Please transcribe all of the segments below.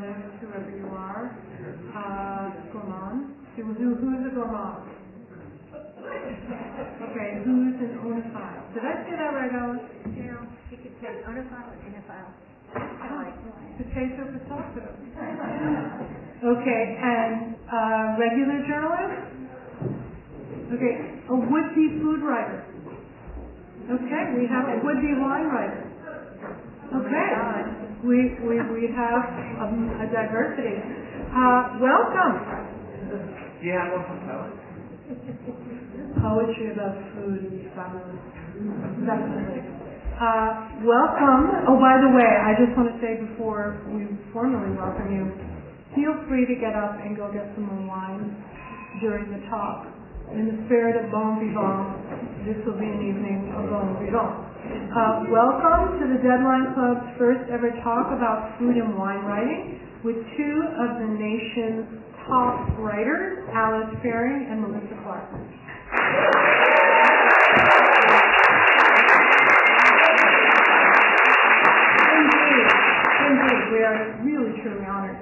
gourmet, whoever you are. Gourmand. Who's a gourmand? Okay, who's an onophile? Did I say that right, Alice? You could say onophile or inophile. Potato, potato. Okay, and regular journalist? Okay, a would-be food writer. Okay, we have a would-be wine writer. Okay, we have a diversity. Welcome. Do you have one from poet? Poetry about food is fabulous. Definitely. Welcome. Oh, by the way, I just want to say before we formally welcome you, feel free to get up and go get some more wine during the talk. In the spirit of bon vivant, this will be an evening of bon vivant. Welcome to the Deadline Club's first ever talk about food and wine writing with two of the nation's top writers, Alice Feiring and Melissa Clark. Indeed, we are really truly honored.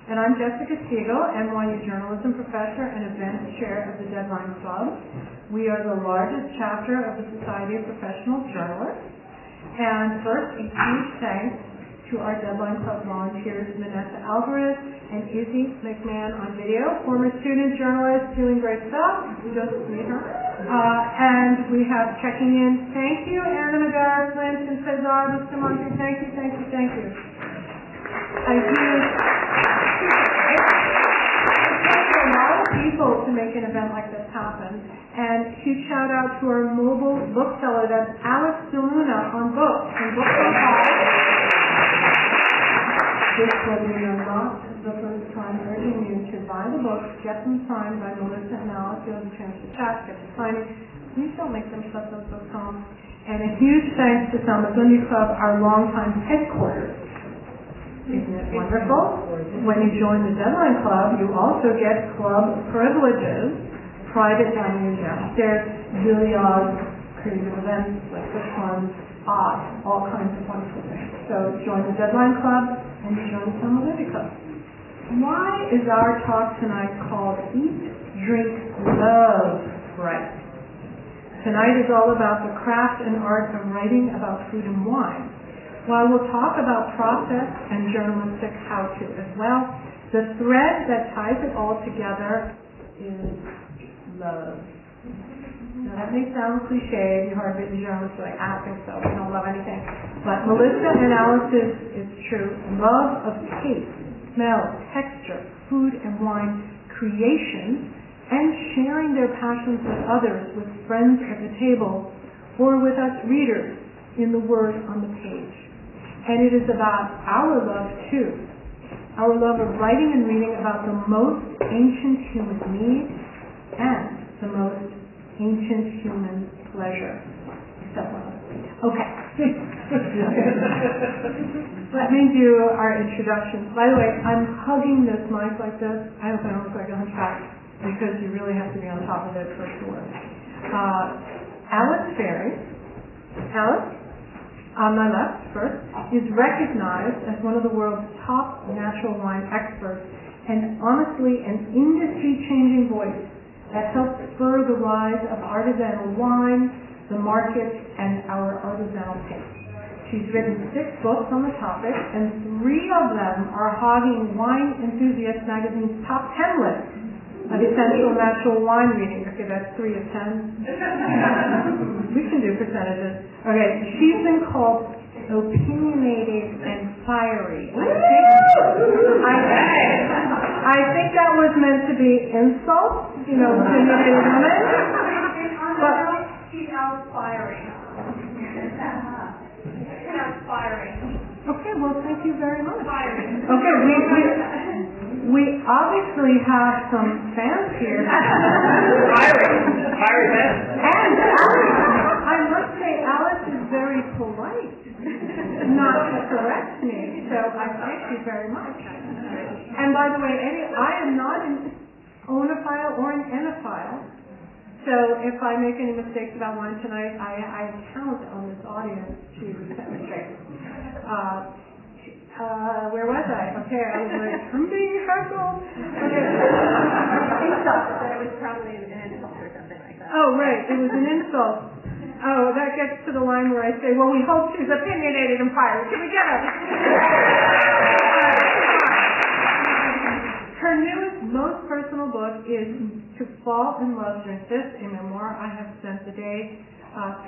And I'm Jessica Seigel, NYU journalism professor and events chair of the Deadline Club. We are the largest chapter of the Society of Professional Journalists. And first, a huge thanks to our Deadline Club volunteers, Vanessa Alvarez and Izzy McMahon on video, former student journalist doing great stuff. Just meet her. And we have checking in. Thank you, Anna Madar, Linton Cesar, Mr. Monty. Thank you. I do. A lot of people to make an event like this happen. And huge shout out to our mobile bookseller, that's Alice Deluna on books and books on file. This, whether you're not the first time, urging you to buy the books, get them signed by Melissa and Alice. You'll have a chance to chat, get to sign it. Please don't make them shut those books home. And a huge thanks to Salmagundi Club, our longtime headquarters. Isn't it wonderful? When you join the Deadline Club, you also get club privileges, private dining downstairs, really odd creative events like this one, all kinds of wonderful things. So join the Deadline Club and you join the Salmagundi Club. Why is our talk tonight called Eat, Drink, Love Right? Tonight is all about the craft and art of writing about food and wine. While we'll talk about process and journalistic how-to as well, the thread that ties it all together is love. Now that may sound cliche. You heard the journalists like, I don't think so. We don't love anything. But Melissa and Alice's is true. Love of taste, smell, texture, food and wine, creation, and sharing their passions with others, with friends at the table, or with us readers in the word on the page. And it is about our love, too. Our love of writing and reading about the most ancient human need and the most ancient human pleasure. Except one. Okay. Let me do our introduction. By the way, I'm hugging this mic like this. I hope I don't look like a hunchback because you really have to be on top of it for sure. Alice Feiring. Alice? On my left, first, is recognized as one of the world's top natural wine experts and honestly an industry-changing voice that helps spur the rise of artisanal wine, the market, and our artisanal taste. She's written 6 books on the topic, and 3 of them are hogging Wine Enthusiast magazine's top 10 list of essential natural wine reading. Okay, that's 3 of 10. We can do percentages. Okay, she's been called opinionated and fiery. I think that was meant to be insult, opinionated women. But she's out firing. Okay, well, thank you very much. Okay, we obviously have some fans here. Fiery fans. And Alice, I must say, Alice is very polite, not to correct me. So I thank you very much. And by the way, I am not an onophile or an enophile. So if I make any mistakes about wine tonight, I count on this audience to set me straight. Where was I? Okay, I was like, I'm being heckled. Okay. Insult. But it was probably an insult or something like that. Oh, right, it was an insult. Oh, that gets to the line where I say, well, we hope she's opinionated and fiery. Can we get her? Her newest, most personal book is To Fall in Love Drink This, a memoir. I have spent the day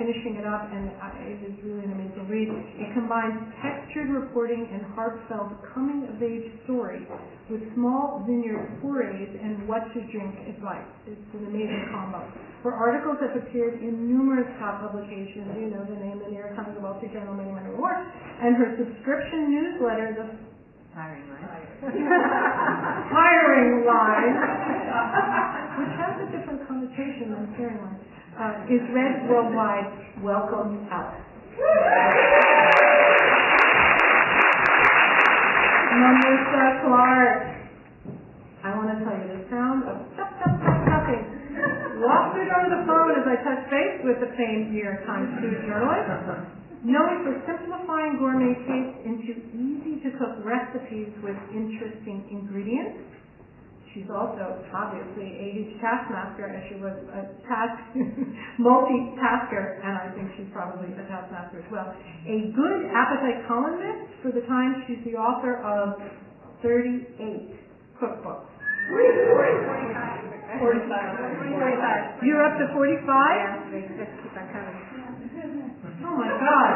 finishing it up, and it is really an amazing read. It combines textured reporting and heartfelt coming-of-age stories with small vineyard forays and what to drink advice. It's an amazing combo. Her articles have appeared in numerous top publications, you know the name, the New York Times, the Wall Street Journal, many, many more, and her subscription newsletter, the Hiring line. Hiring line, which has a different connotation than hiring line, is read worldwide. Welcome, Alice. Melissa Clark. I want to tell you the sound of tapping walked through on the phone as I touched base with the famed New York Times food journalist. Known for simplifying gourmet tastes into easy-to-cook recipes with interesting ingredients. She's also, obviously, a huge taskmaster, as she was a multitasker, and I think she's probably a taskmaster as well. A good appetite columnist for the Times. She's the author of 38 cookbooks. 45. You're up to 45? Yeah, they just keep on coming. Oh my God.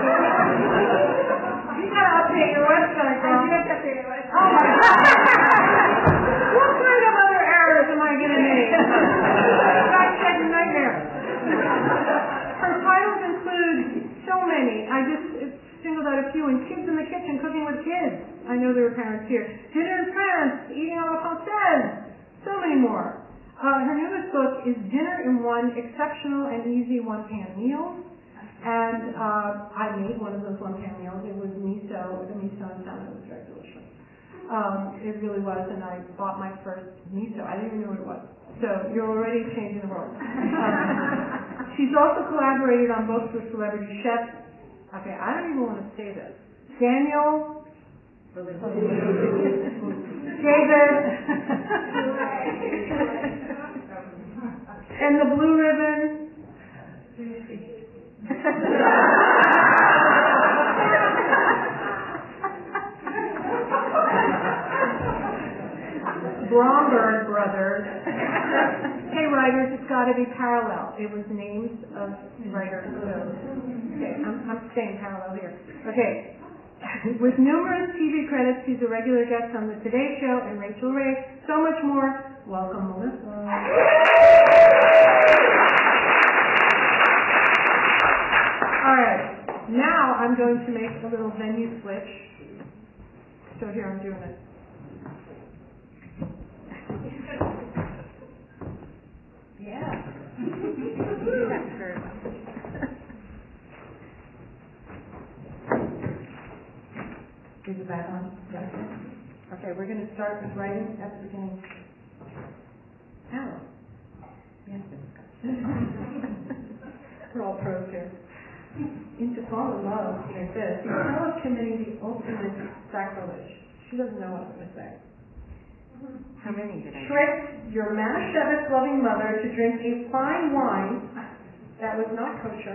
You gotta update your website, girl. I just updated my website. Oh my God. What kind of other errors am I gonna make? Fact-checking nightmare. Her titles include so many. I just singled out a few. And Kids in the Kitchen, Cooking with Kids. I know there were parents here. Dinner in France, Eating à la Française. So many more. Her newest book is Dinner in One, Exceptional and Easy One-Pan Meals. And I made one of those one-pan meals. It was miso. The miso and salmon was very delicious. It really was, and I bought my first miso. I didn't even know what it was. So you're already changing the world. She's also collaborated on books with celebrity chefs. Okay, I don't even want to say this. Daniel David and the Blue Ribbon. Bromberg Brothers. Hey writers, it's got to be parallel. It was names of writers. Okay, I'm staying parallel here. Okay. With numerous TV credits, she's a regular guest on the Today Show and Rachel Ray. So much more. Welcome, Melissa. All right, now I'm going to make a little venue switch. So here I'm doing it. Yeah. That's very well. Is it back on? Yeah. Okay, we're going to start with writing at the beginning. Alice. Yes, we're all pros here. Into fall in love, like this. You tell us committing the ultimate sacrilege. She doesn't know what I'm going to say. How many did I Tricked your Manischewitz-loving mother to drink a fine wine that was not kosher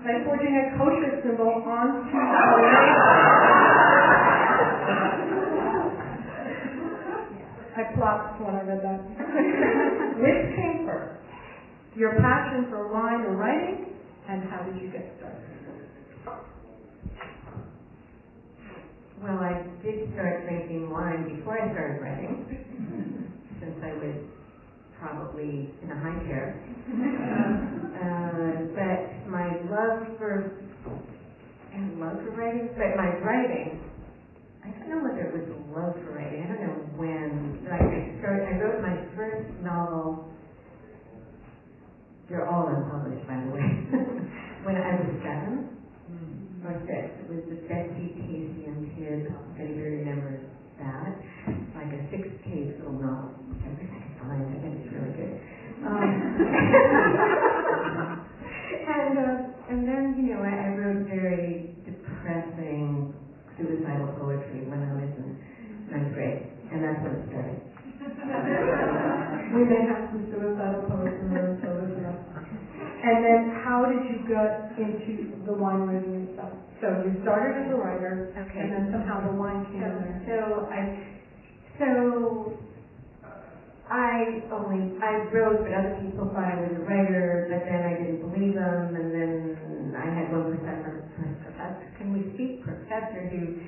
by forging a kosher symbol onto the I flopped when I read that. Which came first? Your passion for wine or writing? And how did you get started? Well, I did start drinking wine before I started writing, since I was probably in a high chair. But my love for writing, but my writing, I don't know whether it was love for writing. I don't know when. Like I wrote my first novel. They're all unpublished, by the way. When I was 7 or 6, it was the Betsy Casey and Kid. Anybody remembers that? Like a 6-page little novel. I wish I could find it. I think it's really good. And then, I wrote very depressing suicidal poetry may have some suicidal poets in there, so there's enough. And then how did you get into the wine raising and stuff? So you started as a writer, Okay. and then somehow the wine came in there. I wrote, but other people thought I was a writer, but then I didn't believe them, and then I had one professor who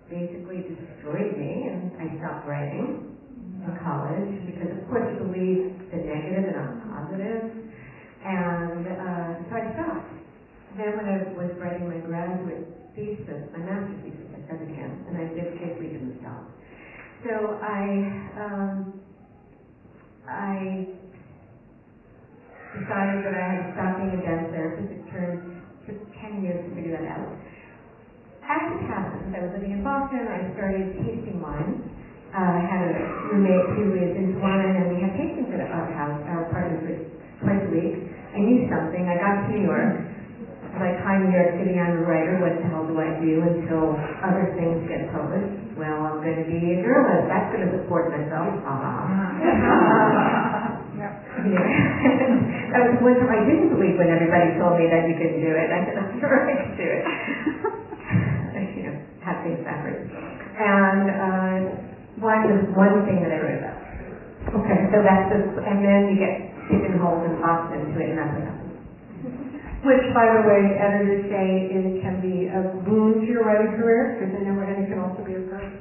basically destroyed me, and I stopped writing in college, because of course you believe the negative and I'm positive, and so I stopped. Then when I was writing my graduate thesis, my master's thesis, I said again, and I basically didn't stop. So I decided that I had to stop being a dance therapist. It took 10 years to figure that out. As it happens, I was living in Boston. I started tasting wine. I had a roommate who was into wine, and we had tastings at our house. Our apartment was twice a week. I knew something. I got to New York. Like, hi, New York City, I'm a writer. What the hell do I do until other things get published? Well, I'm going to be a journalist. That's going to support myself. That was one time I didn't believe when everybody told me that you couldn't do it. I said, I'm sure I can do it. Have things backwards. And wine was one thing that I wrote about. Okay. So that's and then you get pigeonholed and boxed into it, and that's what happens. Which, by the way, editors say it can be a boon to your writing career, because they know writing can also be a curse.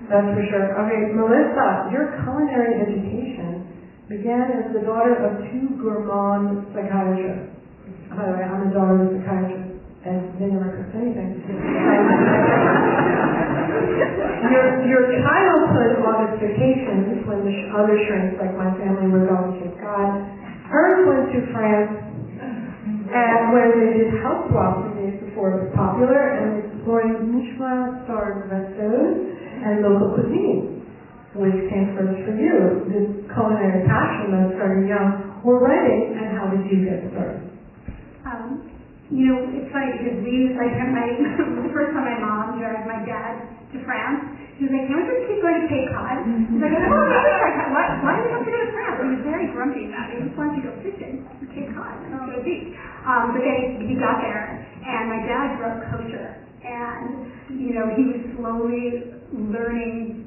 That's for sure. Okay, Melissa, your culinary education began as the daughter of two gourmand psychiatrists. By the way, I'm the daughter of a psychiatrist, and they never cooked anything. Your childhood modifications, when the other shrinks, like my family, were going to Cape Cod, hers went to France, and when they did House Swap the days before it was popular, and exploring Michelin-starred restos and local cuisine, which came first for you, this culinary passion that started young, or writing, and how did you get started? It's funny because the first time my mom dragged my dad to France, she was like, "Can we just keep going to Cape Cod?" He's like, "Oh, why do we have to go to France?" He was very grumpy about it. He just wanted to go fishing to Cape Cod, to the beach. But then he got there, and my dad grew up kosher, and he was slowly learning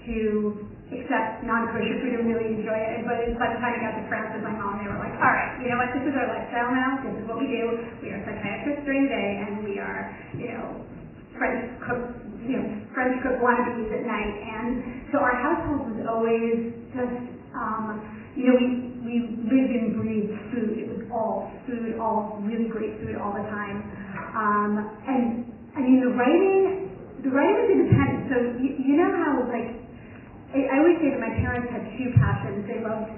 to accept non-kosher food and really enjoy it. But by the time I got to France with my mom, they were like, "All right, you know what? This is our lifestyle now. This is what we do. We are psychiatrists during the day, and we are, French cook wannabes at night." And so our household was always just, we lived and breathed food. It was all food, all really great food all the time. And I mean, the writing was independent. So you know how, like, I always say that my parents had two passions. They loved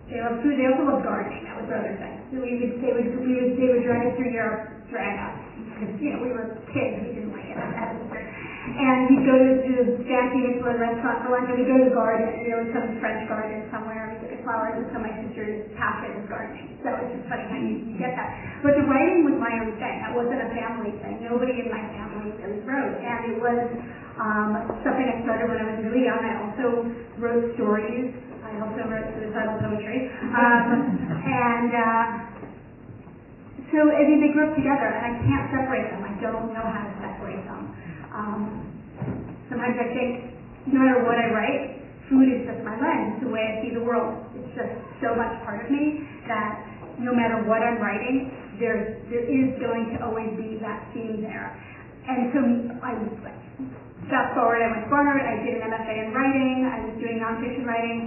food. They also loved gardening. That was their other thing. So they would drag us through Europe, drag us, because we were kids. We didn't like it as Easter. And we'd go to the fancy Michelin restaurant for lunch, and we'd go to the garden. Some French garden somewhere. We'd look at flowers, and so my sister's passion is gardening. So it's just funny how you get that. But the writing was my own thing. That wasn't a family thing. Nobody in my family really wrote, and it was something I started when I was really young. I also wrote stories. I also wrote suicidal poetry. So they grew up together, and I can't separate them. I don't know how to separate them. Sometimes I think, no matter what I write, food is just my lens, the way I see the world. It's just so much part of me that no matter what I'm writing, there is going to always be that theme there. And so fast forward, I went forward, I did an MFA in writing, I was doing nonfiction writing,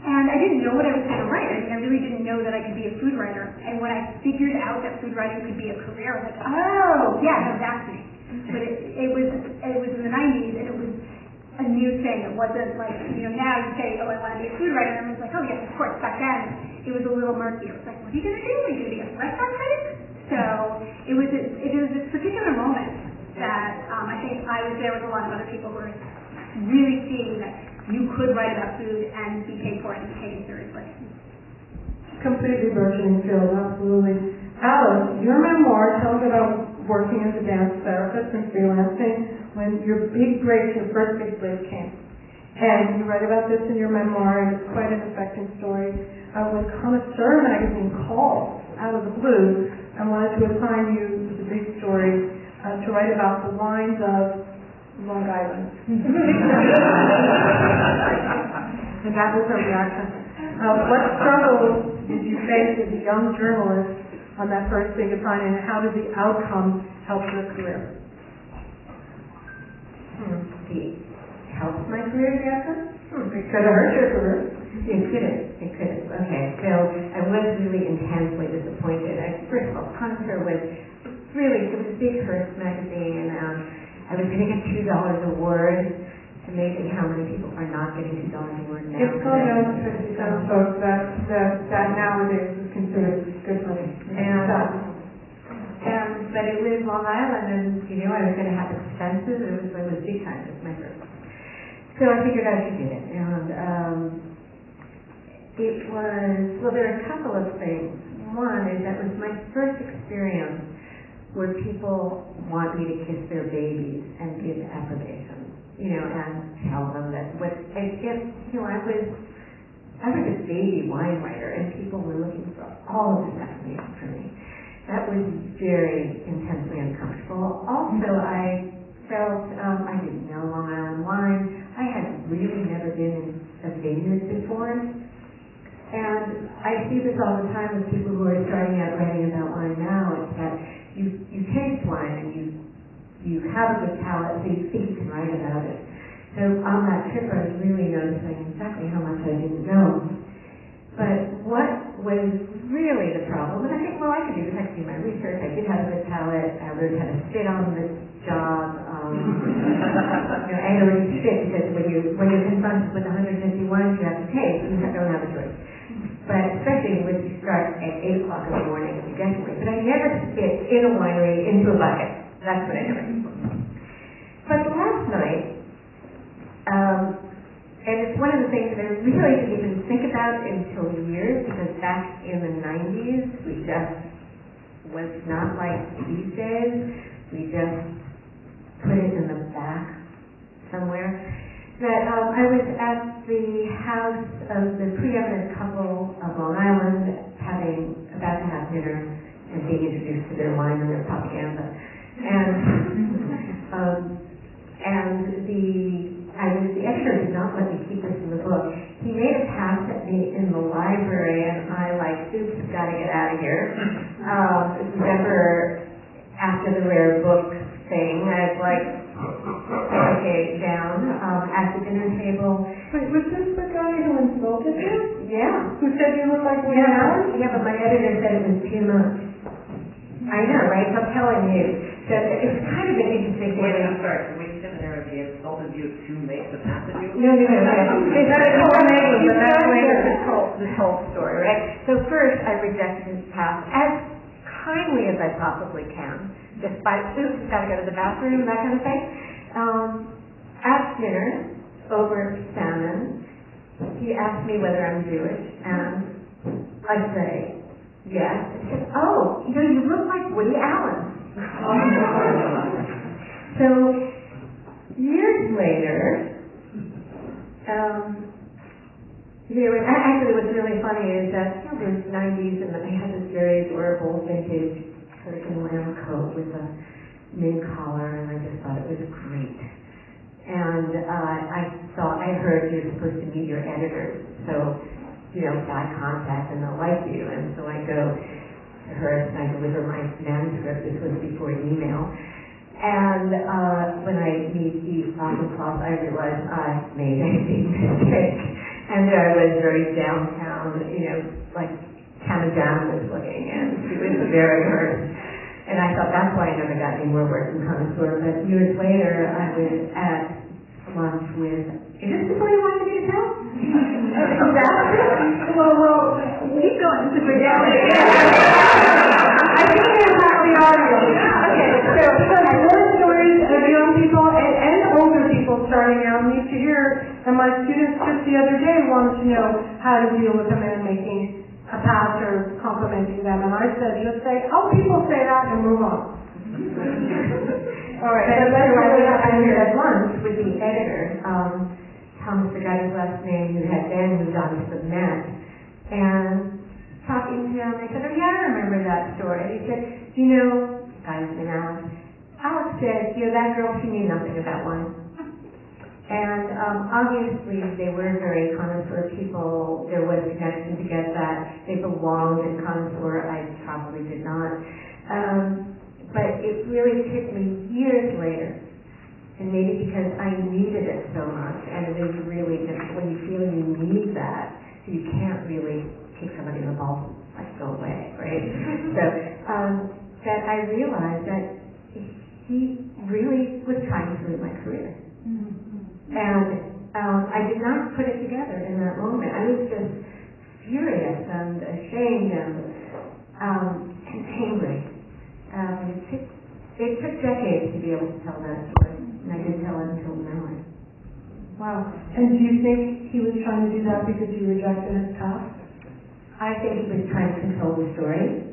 and I didn't know what I was going to write. I mean, I really didn't know that I could be a food writer. And when I figured out that food writing could be a career, I was like, oh, yeah, no, that's me. But it was in the 90s, and it was a new thing. It wasn't like, now you say, oh, I want to be a food writer, and I was like, oh, yeah, of course. Back then, it was a little murky. It was like, what are you going to do? Are you going to be a restaurant critic? So it was this particular moment that I think I was there with a lot of other people who were really seeing that you could write about food and be paid for it and be taken seriously. Completely burgeoning field, absolutely. Alice, your memoir tells about working as a dance therapist and freelancing when your first big break came. And you write about this in your memoir, and it's quite an affecting story. When Connoisseur magazine called out of the blue and wanted to assign you the big story to write about the wines of Long Island. And that was her reaction. What struggles did you face as a young journalist on that first big assignment, and how did the outcome help your career? Helped my career, Jessica? It could have hurt your career. It couldn't. Okay, so I was really intensely disappointed. First of all, Connoisseur was it was a big Hearst magazine, and I was going to get $2 a word. It's amazing how many people are not getting $2 a word now. It's gone down to 50 cents, so that nowadays is considered good money. But it was Long Island, and I was going to have expenses. It was big time. It was my first. So I figured I should do it, and there are a couple of things. One is that was my first experience where people want me to kiss their babies and give affirmation, and tell them that I was a baby wine writer, and people were looking for all of this affirmation from me. That was very intensely uncomfortable. Also, I felt I didn't know Long Island wine. I had really never been in a vineyard before. And I see this all the time with people who are starting out writing about wine now. It's that you taste wine and you have a good palate, so you think you can write about it. So on that trip, I was really noticing exactly how much I didn't know. But what was really the problem, and I think, I could do this, I could do my research, I did have a good palate, I learned how to sit on the job. I had to really sit, because when you're confronted with 150 wines you have to taste, you don't have a choice. But especially when you start at 8 o'clock in the morning and you get to it. But I never spit in a winery into a bucket. That's what I never did. But last night, and it's one of the things that I really didn't even think about until years, because back in the 90s, we just was not like these days. We just put it in the back somewhere. That I was at the house of the preeminent couple of Long Island, about to have dinner and being introduced to their wine and their propaganda. And the editor did not let me keep this in the book. He made a pass at me in the library, and I oops, gotta get out of here. Remember, after the rare book thing, I was okay, down at the dinner table. Wait, was this the guy who insulted you? Yeah. Who said you looked like Woody Allen? Yeah, but my editor said it was too much. I know, right? So I'm telling you. So it's kind of an interesting thing. Wait, I'm sorry. Can we sit there and he insulted you to make the pass at you? No. It's not a coordinating, but that's later this whole story, right? So first, I rejected his pass as kindly as I possibly can, despite, oops, gotta go to the bathroom, that kind of thing. At dinner, over salmon, he asked me whether I'm Jewish, and I say, yes. He said, oh, you look like Woody Allen. So, years later, actually what's really funny is that it was 90s, and I had this very adorable vintage Hurricane lamb coat with a mink collar, and I just thought it was great. And I heard you're supposed to meet your editors, so, eye contact and they'll like you. And so I go to her and I deliver my manuscript. This was before email. And when I meet Eve Cloth, I realized I made a big mistake. And there I was, very downtown, like Canada was looking, and she was very hurt. And I thought that's why I never got any more work from Connoisseur. But years later, I was at lunch with, is this the story you wanted me to tell? Well, keep going. I think there's not the audio. Okay, so I heard stories of young people and older people starting out need to hear, and my students just the other day wanted to know how to deal with a man making a pass or complimenting them, and I said, just say, oh, people say that, and move on. All right, so that's why I was at lunch with the editor, Thomas forgot his last name, who had then moved on to the Met, and talking to him, I said, oh yeah, I remember that story. And he said, you know, guy's name Alice said, you know, that girl, she knew nothing about wine. And obviously they were very connoisseur people. There was a connection to get that. They belonged in connoisseur. I probably did not. But it really took me years later. And maybe because I needed it so much, and it is really difficult when you feel you need that, so you can't really kick somebody in the balls and like go away, right? So that I realized that he really was trying to ruin my career. And I did not put it together in that moment. I was just furious and ashamed and angry. It took decades to be able to tell that story, and I didn't tell it until now. Wow. And do you think he was trying to do that because you rejected his past? I think he was trying to control the story.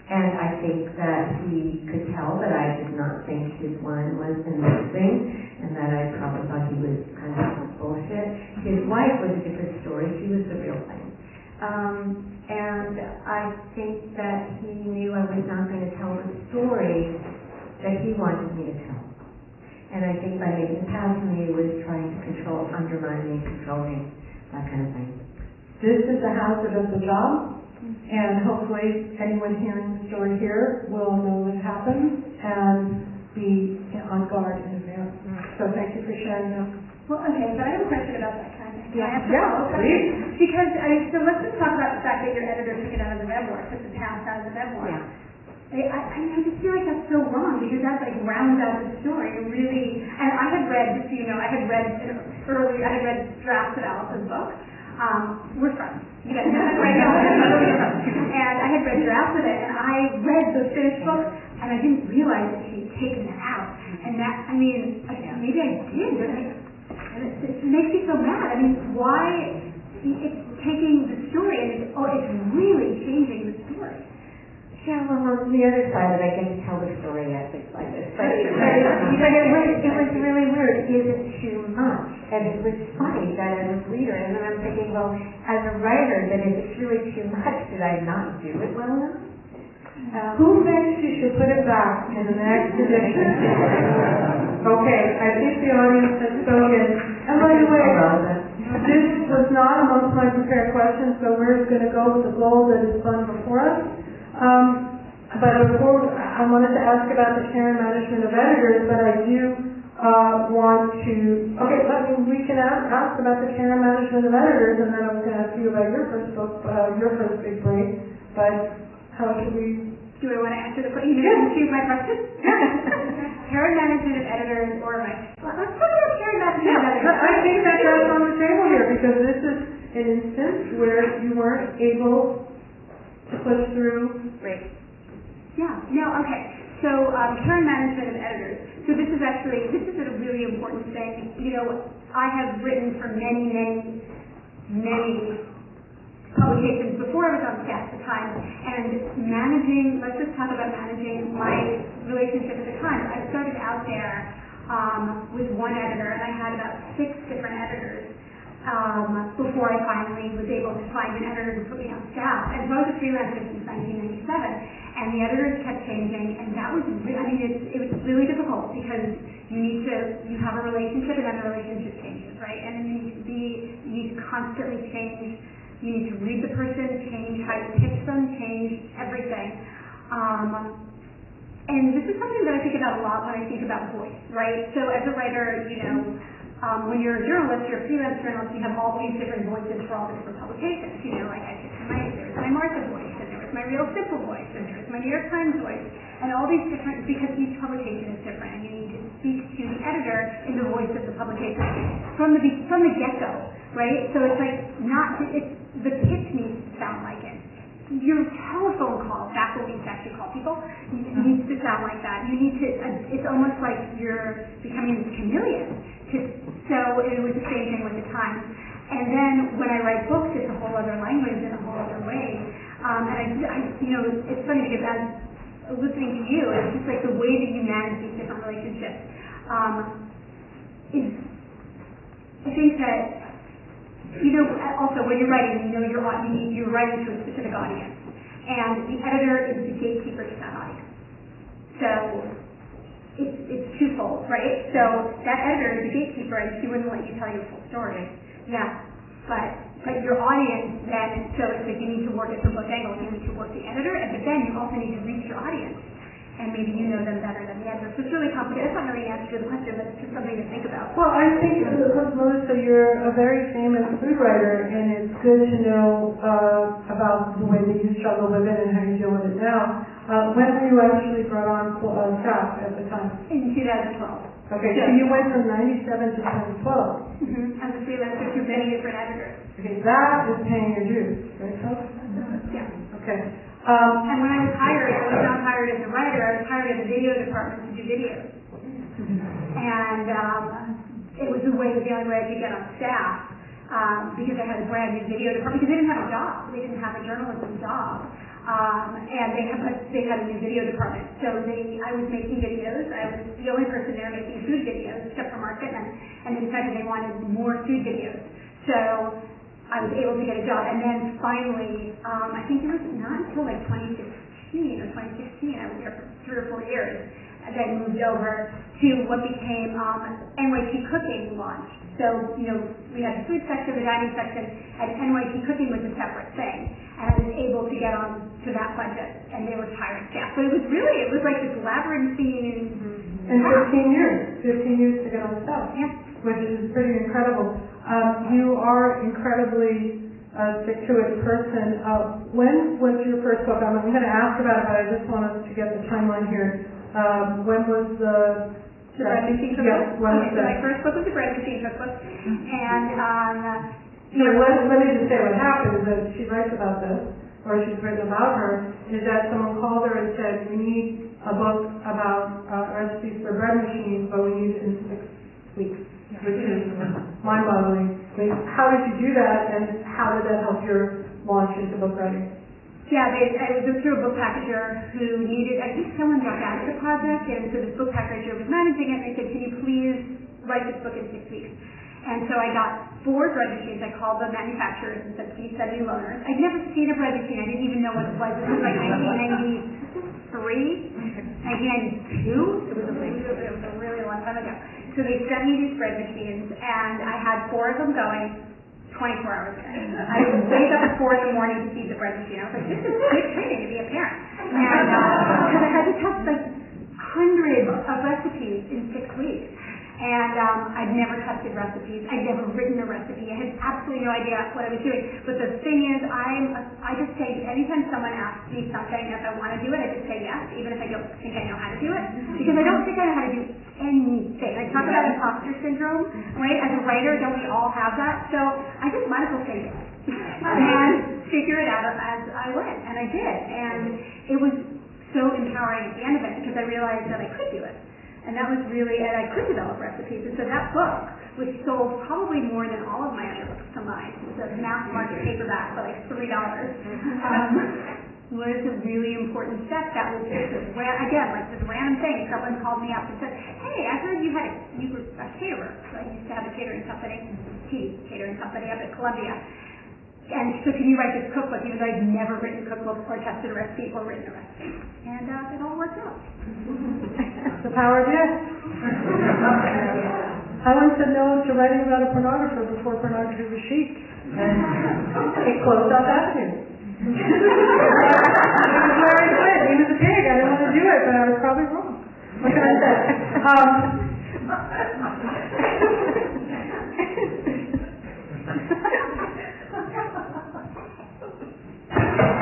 And I think that he could tell that I did not think his wine was amazing, and that I probably thought he was kind of bullshit. His wife was a different story. She was the real thing. And I think that he knew I was not going to tell the story that he wanted me to tell. And I think by making it pass to me, he was trying to control, undermine me, control me, that kind of thing. This is the hazard of the job, and hopefully anyone hearing the story here will know what happened and be on guard in advance. So thank you for sharing that. Well, okay, so I have a question about that kind of thing. Yeah, please. Because, so let's just talk about the fact that your editor took it out of the memoir, took the past out of the memoir. Yeah. I just feel like that's so wrong, because that like rounds out the story and really, and I had read, just so you know, I had read drafts of Alice's book. We're friends. You guys know that right now. And I had read drafts of it, and I read the finished book, and I didn't realize that she had taken it out. And that, I mean, maybe I did, but it makes me so mad. I mean, why it's taking the story and it's really changing the story. Yeah, well, on the other side of it, I get to tell the story at least like this. But it was really weird. Is it too much? And it was funny that as a reader, and then I'm thinking, well, as a writer, that if it's really too much, did I not do it well enough? Who thinks you should put it back in the next edition? Okay, I think the audience has spoken. And by the way, this was not amongst my prepared questions, so we're going to go with the goal that is fun before us. But before, I wanted to ask about the care and management of editors, but I do want to, we can ask about the care and management of editors, and then I was going to ask you about your first book, your first big break, but how should we? Do I want to answer the question? You can choose my question? Care and management of editors, or let's talk about care and management of editors. I think that's on the table here, because this is an instance where you weren't able to push through. Right. Yeah. No. Okay. So care and management of editors. So this is a really important thing. You know, I have written for many publications before I was on staff at the time, and let's just talk about managing my relationship at the time. I started out there with one editor, and I had about 6 different editors before I finally was able to find an editor to put me on staff. And so I was a freelancer since 1997, and the editors kept changing, and that was it was really difficult, because you have a relationship, and then the relationship changes, right? And then you need to constantly change. You need to read the person, change how you pitch them, change everything. And this is something that I think about a lot when I think about voice, right? So as a writer, when you're a journalist, you're a freelance journalist, you have all these different voices for all the different publications. Like there was my Martha voice, and there was my Real Simple voice, and there was my New York Times voice, and all these different, because each publication is different, and you need to speak to the editor in the voice of the publication from the get-go, right? So it's like the pitch needs to sound like it. Your telephone call, back when we used to actually call people, needs to sound like that. You need to, it's almost like you're becoming a chameleon. So it was the same thing with the Times. And then when I write books, it's a whole other language and a whole other way. And it's funny, because as listening to you, it's just like the way that you manage these different relationships is think that, also when you're writing, you're writing to a specific audience. And the editor is the gatekeeper to that audience. So it's twofold, right? So that editor is the gatekeeper, and she wouldn't let you tell your full story. Yeah, but your audience then, so it's like you need to work it from both angles. You need to work the editor, but then you also need to reach your audience. And maybe you know them better than the editor. So it's really complicated. That's not really an answer to the question, but it's just something to think about. Well, I think, Melissa, you're a very famous food writer, and it's good to know about the way that you struggle with it and how you deal with it now. When were you actually brought on staff at the time? In 2012. Okay, so you went from 97 to 2012. As a freelancer to many different editors. Okay, that is paying your dues, right, folks? Yeah. Okay. And when I was not hired as a writer, I was hired in the video department to do videos. And it was the only way I could get on staff, because I had a brand new video department, because they didn't have a job. They didn't have a journalism job. And they had a new video department. So I was making videos. I was the only person there making food videos, except for Mark Pittman, and they decided they wanted more food videos. So I was able to get a job, and then finally, I think it was not until like 2015 or 2016, I was there for 3 or 4 years, and then moved over to what became NYT Cooking launched. So, we had the food section, the dining section, and NYT Cooking was a separate thing, and I was able to get on to that budget, and they were hiring staff. So it was like this labyrinthine. And 15 years to get on staff. Yeah. Which is pretty incredible. You are incredibly stick-to-it person. When was your first book? I'm going to ask about it, but I just want us to get the timeline here. When was the Bread Machine Cookbook? Yes, when was so that? my first book was the Bread Machine Cookbook, and let me just say what happened is that she writes about this, or she's written about her, is that someone called her and said, we need a book about recipes for bread machines, but we need it in 6 weeks. Which is mind-boggling. How did you do that, and how did that help your launch into book writing? Yeah, I was through a book packager who needed, I think someone dropped out of the project, and so this book packager was managing it, and they said, can you please write this book in 6 weeks? And so I got 4 bread machines. I called the manufacturers and said, please send me loaners. I'd never seen a bread machine. I didn't even know what it was. This was like 1992. It was a really long time ago. So they sent me these bread machines, and I had 4 of them going 24 hours a day. I would wake up at 4 in the morning to feed the bread machine. I was like, this is good training to be a parent. And because I had to test like hundreds of recipes in 6 weeks. And I'd never tested recipes. I'd never written a recipe. I had absolutely no idea what I was doing. But the thing is, I just say, anytime someone asks me something, if I want to do it, I just say yes, even if I don't think I know how to do it. Because I don't think I know how to do anything. I talk about imposter syndrome, right? As a writer, don't we all have that? So I just might as well say yes. And figure it out as I went. And I did. And it was so empowering at the end of it, because I realized that I could do it. And that was really, and I could develop recipes. And so that book, which sold probably more than all of my other books combined, it was a mass market paperback for like $3, was a really important step. That was just this random thing. Someone called me up and said, hey, I heard you were a caterer. So I used to have a catering company up at Columbia. And so can you write this cookbook, even though I'd never written a cookbook or tested a recipe or written a recipe. And it all worked out. The power of yes. I once said no to writing about a pornographer before pornography was chic. And it closed off Avenue. It was where I quit. He was a pig. I didn't want to do it, but I was probably wrong. What can I say?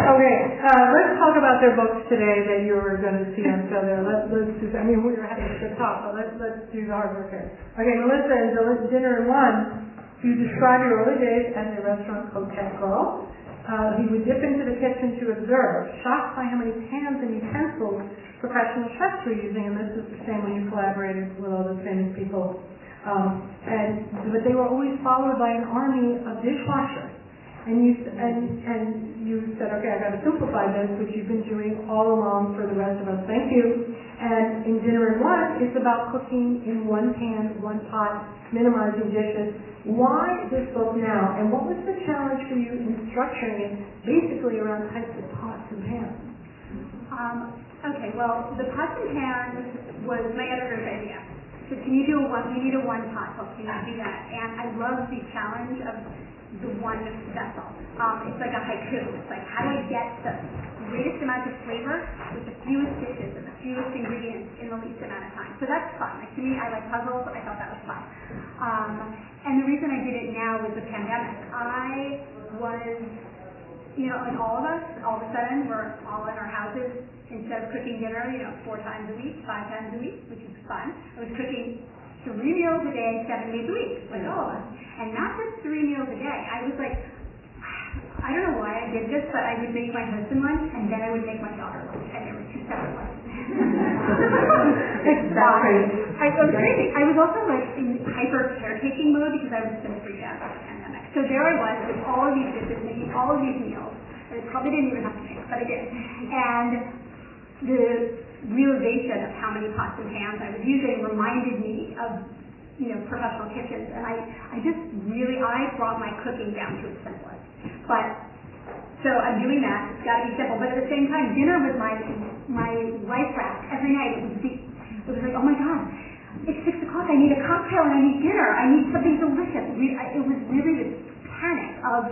Okay, let's talk about their books today that you're going to see on sale there. Let's do. I mean, we were having a good talk, but let's do the hard work here. Okay, Melissa, in Dinner in One, you describe your early days as a restaurant coquette girl. He would dip into the kitchen to observe, shocked by how many pans and utensils professional chefs were using, and this is the same when you collaborated with all those famous people. But they were always followed by an army of dishwashers. And you said, okay, I got to simplify this, which you've been doing all along for the rest of us. Thank you. And in dinner and lunch, it's about cooking in one pan, one pot, minimizing dishes. Why this book now? And what was the challenge for you in structuring it basically around types of pots and pans? Okay, well, the pots and pans was my editor's idea. So can you do you need a one pot book, can you do that? And I love the challenge of the one vessel. It's like a haiku. It's like, how do I get the greatest amount of flavor with the fewest dishes and the fewest ingredients in the least amount of time? So that's fun. Like, to me, I like puzzles. I thought that was fun. And the reason I did it now was the pandemic. I was, like all of us, all of a sudden, we're all in our houses. Instead of cooking dinner, 4 times a week, 5 times a week, which is fun, I was cooking 3 meals a day, 7 days a week, like all of us. And not just 3 meals a day. I was like, I don't know why I did this, but I would make my husband lunch, and then I would make my daughter lunch, and there were 2 separate lunches. Exactly. I was crazy. I was also like in hyper caretaking mode because I was so freaked out about the pandemic. So there I was with all of these dishes, making all of these meals. I probably didn't even have to make, but I did. And the realization of how many pots and pans I was using reminded me of, professional kitchens. And I brought my cooking down to its simplest. So I'm doing that. It's got to be simple. But at the same time, dinner was my life raft. Every night it was like, oh my God, it's 6 o'clock. I need a cocktail and I need dinner. I need something delicious. It was really this panic of,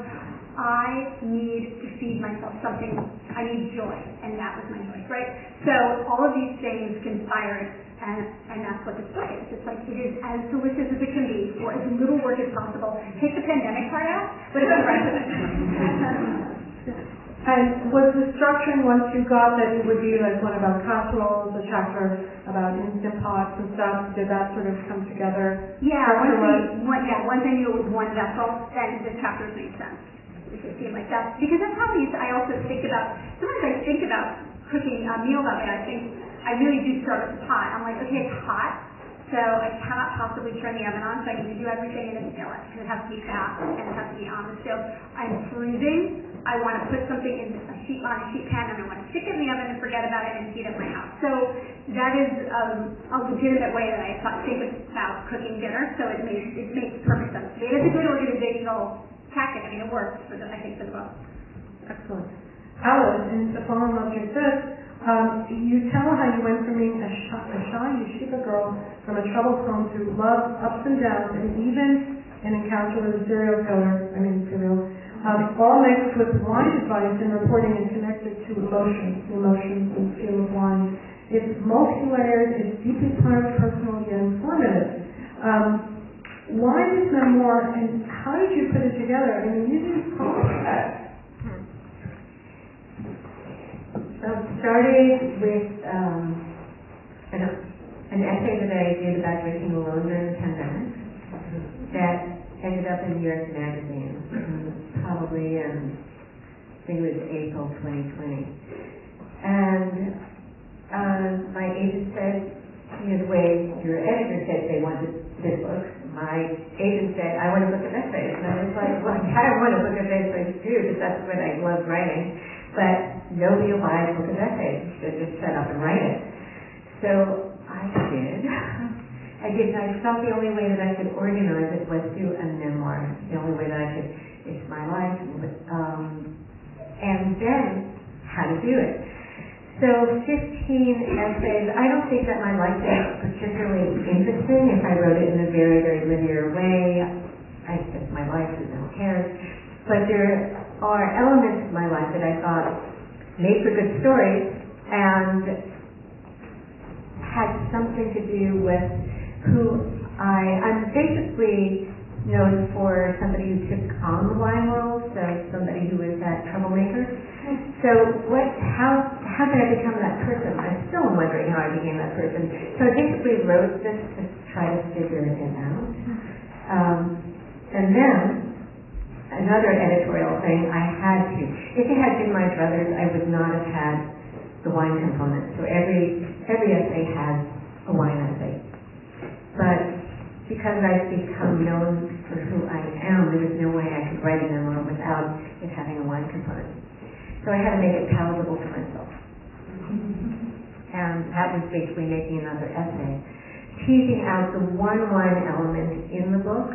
I need to feed myself something. I need joy, and that was my joy, right? So all of these things conspired, and that's what this book is. It's like, it is as delicious as it can be for as little work as possible. Take the pandemic part out, but it's the rest of it. And was the structuring, once you got that it would be like one about casseroles, a chapter about instant pots and stuff, did that sort of come together? Yeah, once I knew it was one vessel, then the chapters made sense. It seemed like that. Because that's how I also think about, sometimes I think about cooking a meal that way. I really do start with the pot. I'm like, okay, it's hot, so I cannot possibly turn the oven on, so I need to do everything in a skillet, because it has to be fast, and it has to be on the stove. I'm freezing. I want to put something on a sheet pan, and I want to stick it in the oven and forget about it and heat up my house. So that is a legitimate way that I think about cooking dinner, so it makes perfect sense. It is a good organizational tactic. I mean, it works for I think for the book. Excellent. Alice, and to follow up with this, you tell how you went from being a shy yeshiva girl from a troubled home to love ups and downs, and even an encounter with a serial killer, all mixed with wine advice and reporting and connected to emotions and feel of wine. It's multi-layered, it's deeply personal yet informative. Why this memoir, and how did you put it together? I mean, you didn't call it. So it started with an essay that I did about drinking alone during the pandemic that ended up in New York Magazine, probably in, I think it was April 2020. And my agent said, the way your editor said they wanted this book, my agent said, I want a book of essays. And I was like, well, I want a book of essays too, because that's what I love writing. But nobody will buy a book of essays. They just shut up and write it. So I did. I felt the only way that I could organize it was through a memoir. The only way that I could, it's my life. And then how to do it. So 15 essays. I don't think that my life is particularly interesting if I wrote it in a very, very linear way. It's my life, so no one cares. But there are elements of my life that I thought made for good stories and had something to do with who I'm basically known for somebody who took on the wine world, so somebody who is that troublemaker. So how did I become that person? I'm still wondering how I became that person. So I basically wrote this to try to figure it out. And then another editorial thing I had to. If it had been my brothers, I would not have had the wine component. So every essay has a wine essay. But because I've become known for who I am, there was no way I could write a memoir without it having a wine component. So I had to make it palatable for myself. and that was basically making another essay, teasing out the one wine element in the book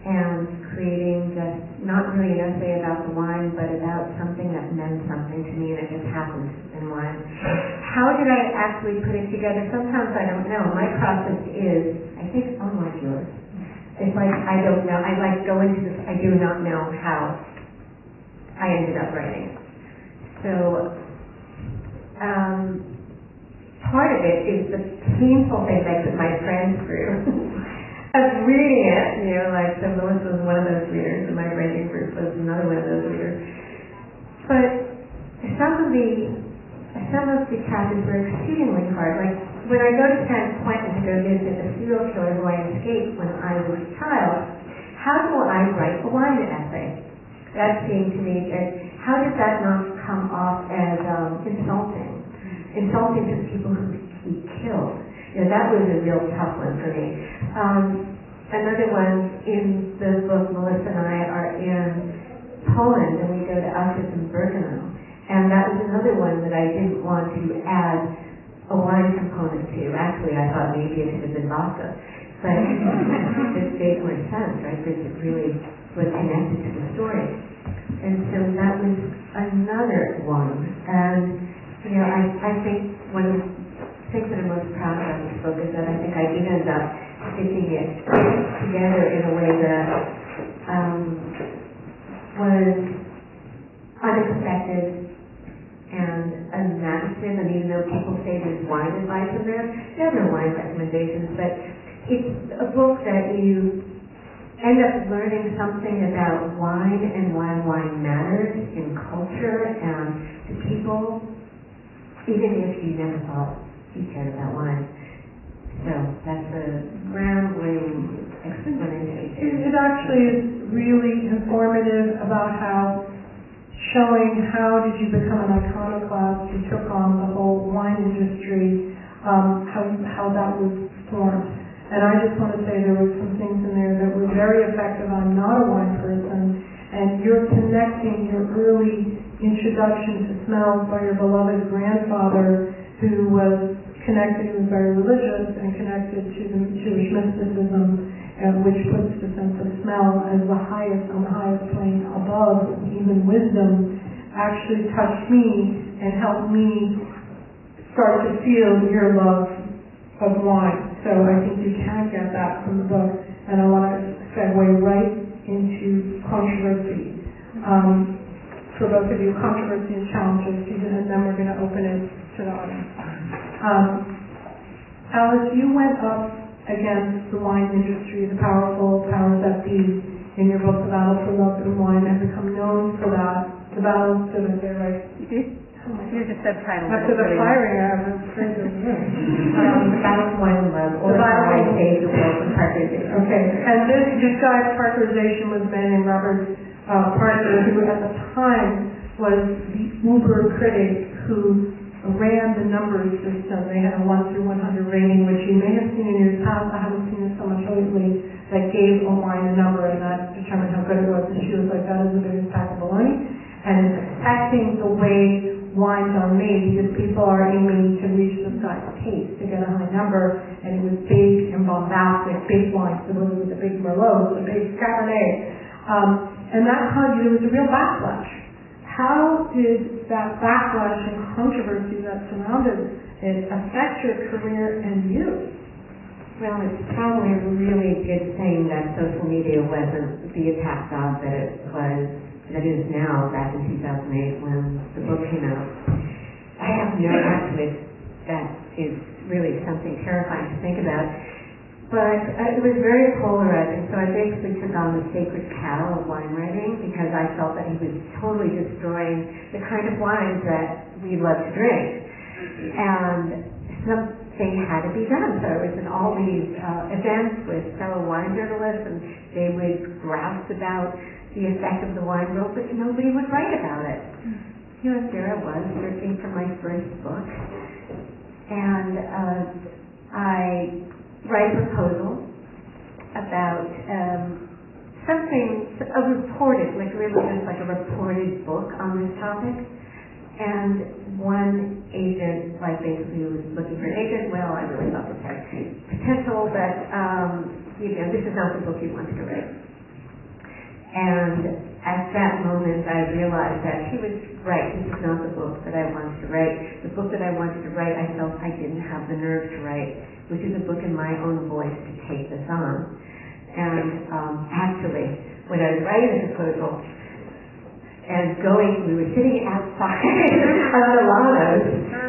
and creating just not really an essay about the wine, but about something that meant something to me, and it just happened in wine. How did I actually put it together? Sometimes I don't know. My process is, I think, unlike yours. It's like I don't know. I like go into this. I do not know how I ended up writing it. So part of it is the painful thing I put my friends through. Of reading it, like, so Melissa was one of those readers, and my writing group was another one of those readers. But some of the chapters were exceedingly hard. Like, when I go to San Quentin to go visit a serial killer who I escaped when I was a child, how do I write a wine essay? That seemed to me that, how did that not come off as insulting? Insulting to people who he killed. That was a real tough one for me. Another one, in the book, Melissa and I are in Poland, and we go to Auschwitz and Birkenau. And that was another one that I didn't want to add a wine component to. Actually, I thought maybe it should have been vodka. But it made more sense, right? Because it really was connected to the story. And so that was another one. And, I think one of the things that I'm most proud of in this book is that I think I did end up stitching it together in a way that was unexpected and imaginative. And even though people say there's wine advice in there are no wine recommendations, but it's a book that you end up learning something about wine and why wine matters in culture and to people, even if you never thought you cared about wine. So that's a rambling explanation. It actually is really informative about showing how did you become an iconoclast. You took on the whole wine industry, how that was formed. And I just want to say there were some things in there that were very effective. I'm not a wine person, and you're connecting your early introduction to smells by your beloved grandfather, who was connected, he was very religious and connected to the Jewish mysticism, which puts the sense of smell as the highest, on the highest plane above even wisdom, actually touched me and helped me start to feel your love of wine. So I think you can get that from the book, and I want to segue right into controversy. For both of you, controversy and challenges, and then we're going to open it to the audience. Alice, you went up against the wine industry, the powerful powers that be, in your book, The Battle for Love and Wine, and become known for that. The battle stood up there, right? You did? Here's a subtitle. After the firing, I was afraid of The Battle for Wine and Love, or I Saved the World from Parkerization. Okay, and this guy's Parkerization was a man named Robert Parker, who at the time was the uber critic who ran the numbers system. They had a 1 through 100 rating, which you may have seen in your past. I haven't seen it so much lately, that gave a wine a number, and that determined how good it was. And she was like, that is the biggest pack of baloney. And it's affecting the way wines are made, because people are aiming to reach this guy's taste to get a high number, and it was big and bombastic, big wines, the ones with the big Merlot, the big Cabernet. And that caused, there was a real backlash. How did that backlash and controversy that surrounded it affect your career and you? Well, it's probably a really good thing that social media wasn't the attack dog that it is now, back in 2008 when the book came out. I have no activist. That is really something terrifying to think about. But it was very polarizing, so I basically took on the sacred cow of wine writing, because I felt that he was totally destroying the kind of wines that we love to drink. And something had to be done. So I was in all these events with fellow wine journalists, and they would grouse about the effect of the wine world, but nobody would write about it. There I was, searching for my first book. And I write a proposal about something, a reported, like really just like a reported book on this topic. And one agent, like basically was looking for an agent, well, I really thought this had potential, but this is not the book you wanted to write. And at that moment I realized that she was right, this is not the book that I wanted to write. The book that I wanted to write, I felt I didn't have the nerve to write, which is a book in my own voice to take this on. And actually, when I was writing the proposal, and we were sitting outside on Milano's,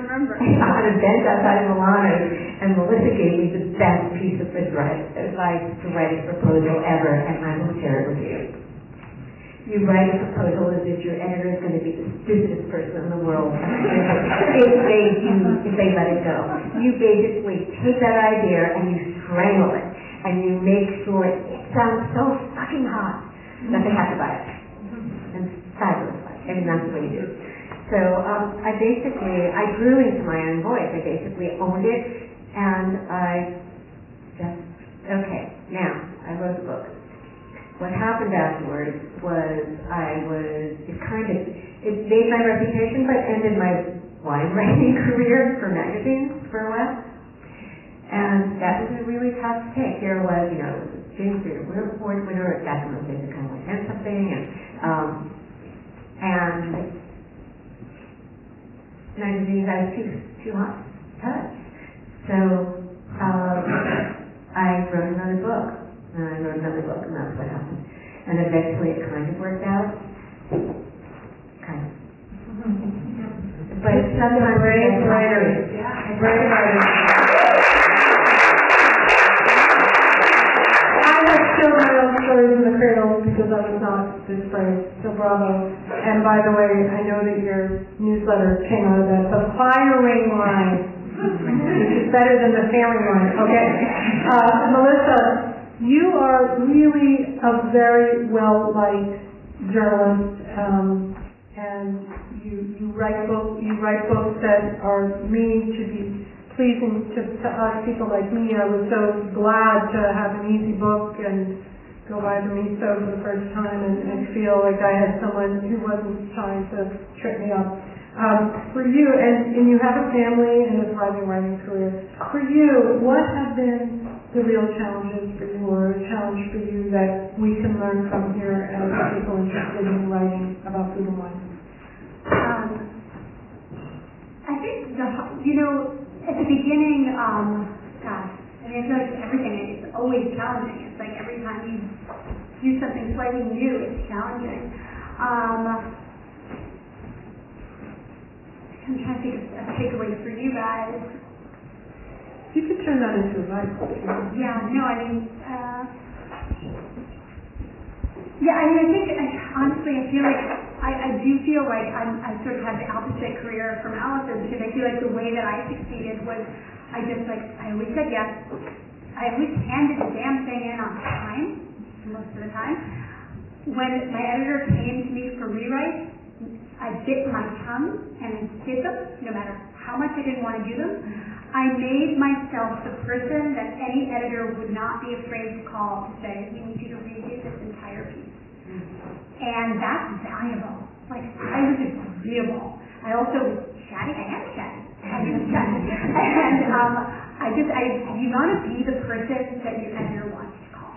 on a bench outside of Milano's, and Melissa gave me the best piece of advice to write a proposal ever, and I will share it with you. You write a proposal as if your editor is going to be the stupidest person in the world if they let it go. You basically take that idea and you strangle it, and you make sure it sounds so fucking hot that they have to buy it. And fabulous. I mean, that's the way you do. So I grew into my own voice. I basically owned it, and I just, okay, now, I wrote the book. What happened afterwards was it made my reputation, but ended my wine writing career for magazines for a while. And that was a really tough take. Here was, it was a James Beard Award winner, that's one of the things that kind of meant something, and magazines I was too hot to touch. So I wrote another book, and that's what happened. And eventually it kind of worked out. Kind of. But sometimes great writer. Yeah. Great writer. I have still my own stories in the cradle because I was not this brave. So bravo. And by the way, I know that your newsletter came out of that. The Feiring line, which is better than the Feiring line. Okay. Melissa, you are really a very well-liked journalist, and you write books that are meaning to be pleasing to us people like me. I was so glad to have an easy book and go by the miso for the first time and feel like I had someone who wasn't trying to trip me up. For you, and you have a family and a thriving writing career. For you, what have been the real challenges for you, or a challenge for you that we can learn from here as people interested in writing about food and wine? I think at the beginning, I feel like everything is always challenging. It's like every time you do something slightly new, it's challenging. I'm trying to think of a takeaway for you guys. You could turn that into advice. Yeah, no, I mean, honestly, I feel like I do feel like I sort of had the opposite career from Alice's, because I feel like the way that I succeeded was I always said yes. I always handed the damn thing in on time, most of the time. When my editor came to me for rewrites, I bit my tongue and I did them, no matter how much I didn't want to do them. I made myself the person that any editor would not be afraid to call to say, we need you to redo this entire piece. And that's valuable. Like, I was agreeable. I also was chatty. I am chatty. And you want to be the person that your editor wants to call.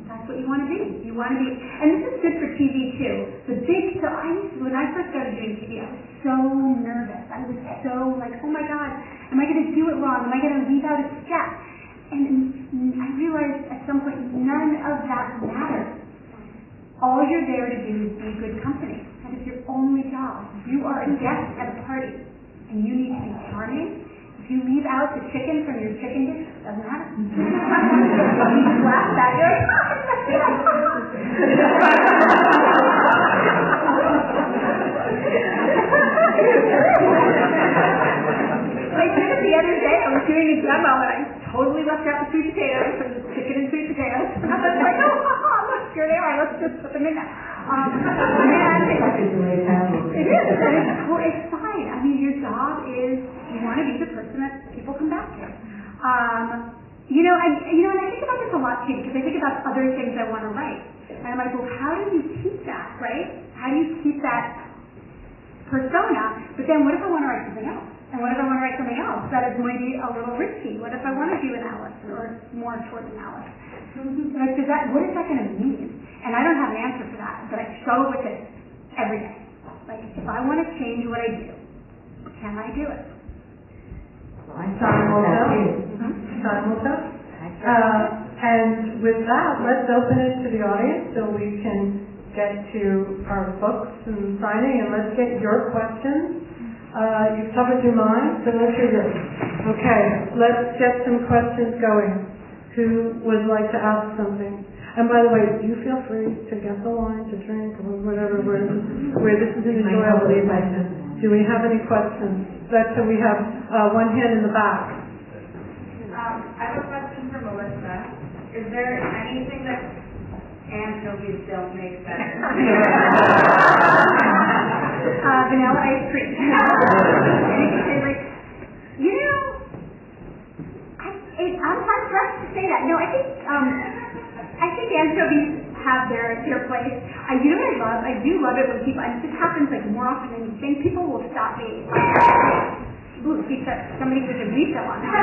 That's what you want to be. You want to be, and this is good for TV too. When I first started doing TV, I was so nervous. I was so like, oh my God, am I going to do it wrong? Am I going to leave out a step? And I realized at some point none of that matters. All you're there to do is be good company. That is your only job. You are a guest at a party, and you need to be charming. If you leave out the chicken from your chicken dish, it doesn't matter. You just laugh back there. I did it the other day. I was doing a demo, and I totally left out the sweet potatoes from the chicken and sweet potatoes. And I was like, look, here they are. Let's just put them in there. It is. It's fine. I mean, your job is you want to be the person that people come back to. And I think about this a lot too, because I think about other things I want to write. And I'm like, well, how do you keep that, right? How do you keep that persona, but then what if I want to write something else? And what if I want to write something else that is going to be a little risky? What if I want to do an Alice or more towards an Alice? Like, what is that going to mean? And I don't have an answer for that, but I struggle with it every day. Like, if I want to change what I do, can I do it? Well, I time will tell. And with that, let's open it to the audience so we can get to our books and signing, and let's get your questions. You've covered your mind, so let's hear yours. Okay, let's get some questions going. Who would like to ask something? And by the way, you feel free to get the wine, to drink, or whatever, where this is an enjoyable evening. Do we have any questions? So we have one hand in the back. I have a question for Melissa. Is there anything that anchovies don't make better? Vanilla ice cream. Anything favorite? You know, I'm hard pressed to say that. No, I think anchovies have their place. You know what I love? I do love it when people, and this happens like more often than you think, people will stop me. Ooh, somebody with a refill on that.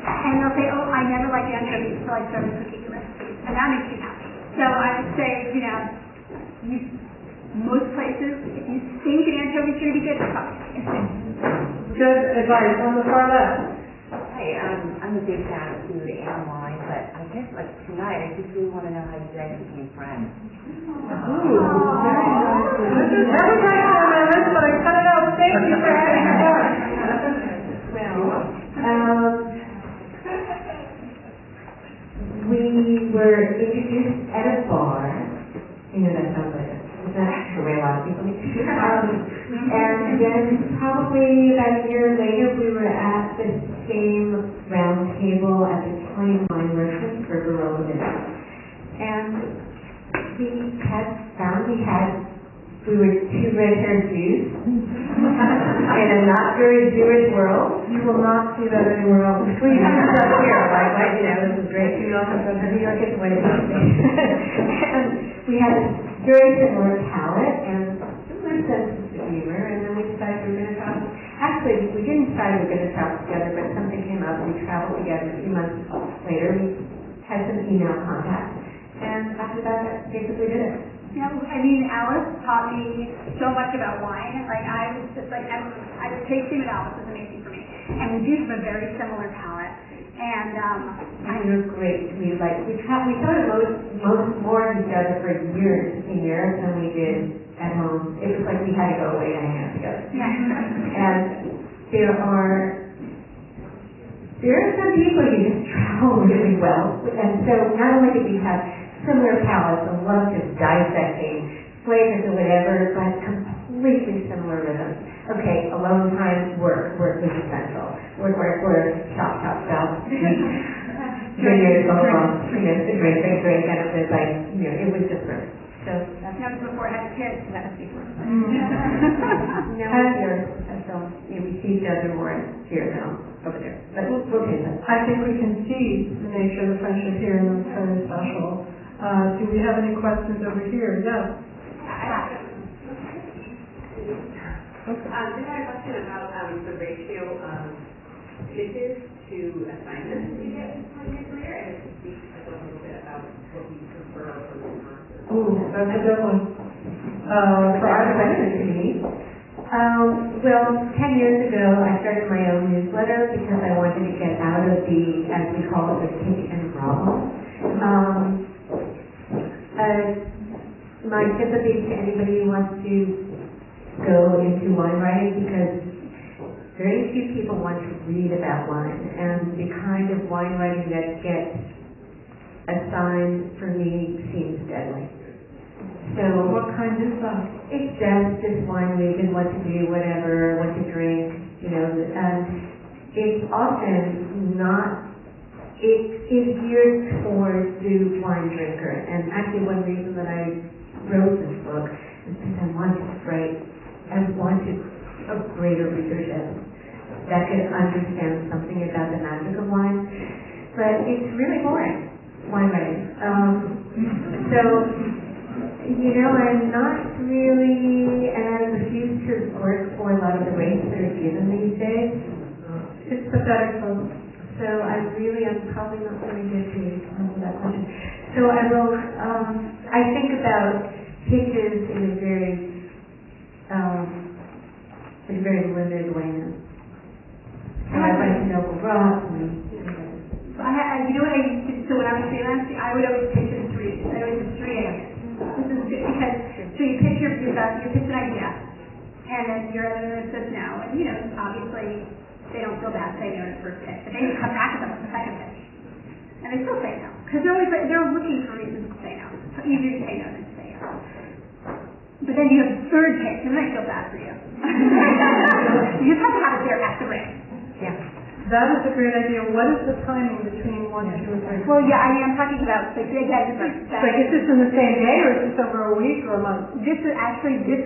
And they'll say, oh, I never liked anchovies until I started cooking your recipes. And that makes me happy. So I would say, most places, if you think an anchovy's going to be good, it's probably Good advice. On the far left. Hi, I'm a big fan of food and wine, but I guess like tonight, I just really want to know how you guys became friends. Ooh, very nice. This is very nice on my list, but I cut it out. Thank you for having me on. We were introduced at a bar. That sounds like it's not the way a lot of people meet. And then probably about a year later, we were at the same round table at the Italian wine merchant for Barolo dinner. And we were two red-haired Jews in a not very Jewish world. You will not see that anywhere else. We have stuff here, this is great. New York is the way to go. And we had a very similar palate and similar senses of humor, and then we decided we were going to travel. Actually, we didn't decide we were going to travel together, but something came up. We traveled together a few months later. We had some email contact, and after that, that basically did it. Yeah, I mean, Alice taught me so much about wine. Like, I was just like, tasting with Alice was amazing for me. And we do have a very similar palate. And we were great. We sort of most more of each other for years in Europe than we did at home. It was like we had to go away and hang out together. Yeah. And there are some people you just travel really well. And so not only did we have similar palates and love just dissecting flavors or whatever, but completely similar rhythms. Okay, alone time, work was essential. Work, shop, drink, go home, drink, and it was like, it was just perfect. So that was before I had kids, that was before. Now we're here, so we see each other more here now, over there. But we'll take that. I think we can see the nature of the friendship here, and it's very special. Do we have any questions over here? Yes. Okay. I had a question about the ratio of pitches to assignments you get in your career, and if you speak a little bit about what you prefer or prefer. Ooh, that's a good one. For our question, well, 10 years ago, I started my own newsletter because I wanted to get out of the, as we call it, the pick and problem. My sympathy to anybody who wants to go into wine writing, because very few people want to read about wine, and the kind of wine writing that gets assigned for me seems deadly. So what kind is that? It's just wine week and what to do, whatever, what to drink, and it's often not. It is geared towards the wine drinker, and actually one reason that I wrote this book is because I wanted a greater readership that could understand something about the magic of wine, but it's really boring, wine writing. So, I'm not really, and I refuse to work for a lot of the rates that are given these days. It's pathetic, folks. So I really am probably not very good to answer that question. So I will, I think about pitches in a very limited way now. So I like to know Ross and you know what I used to, so when I was freelancing, I would always pitch in threes. I always did 3 ideas. This is good because, so you pitch you pitch an idea, and then your editor says no, and you know, obviously, they don't feel bad saying no to the first pitch, but then you come back to them with the second pitch, and they still say no, because they're looking for reasons to say no. It's easier to say no than to say yes. But then you have the third pitch, and I feel bad for you. You just have to have it there at the ring. Yeah. That is a great idea. What is the timing between 1, 2, and 3? Well, yeah, I'm talking about, like, again, Like, is this in the same day, or is this over a week or a month? this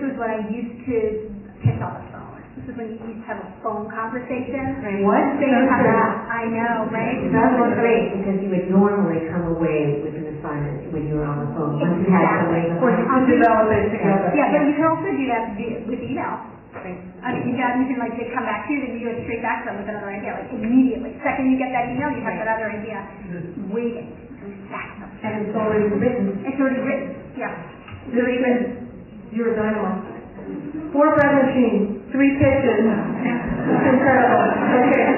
was what I used to pitch on the phone. This is when you used to have a phone conversation. Right. what? So you have that, I know, right? That was great because you would normally come away with an assignment when you were on the phone. Once you had somebody on the Or you phone. could develop it together. Yeah, but you can also do that with email. Right. I mean, you can like, they come back to you, then you go straight back to them with another idea, like immediately. Second you get that email, you have that other idea waiting. And it's already written. It's already written, yeah. You're a dynamo. 4 bread machines, 3 pitches. It's incredible. Okay.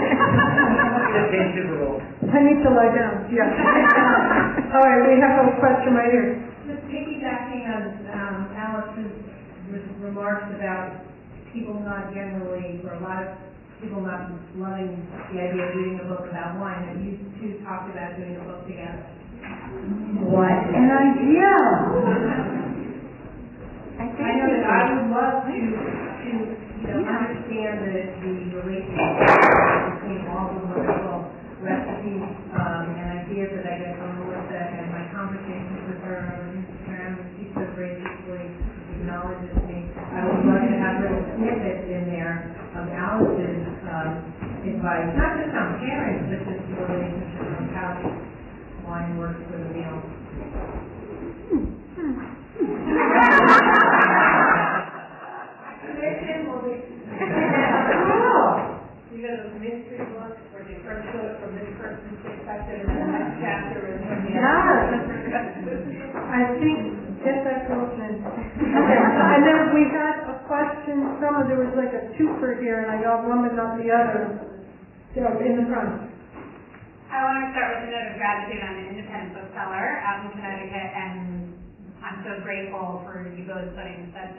I need to lie down. Yeah. All right, we have a question right here. Just piggybacking on Alice's remarks about people not generally, or a lot of people not loving the idea of reading a book about wine, and you two talked about doing a book together. What an idea! I know that I would love to understand the relationship between all the wonderful recipes and ideas that I get from Melissa and my conversations with her on Instagram. She so graciously acknowledges me. I would love to have little snippets in there of Alice's advice, not just on pairing, but just the relationship of how wine works with a meal. You know those mystery books where they first show it from this person's perspective and then the next chapter is from the other. I think, get that girlfriend. Okay, and then we had a question, there was like a twofer here, and I got one but not the other. So, in the front. I want to start with a note of gratitude. I'm an independent bookseller out in Connecticut, and I'm so grateful for you both putting such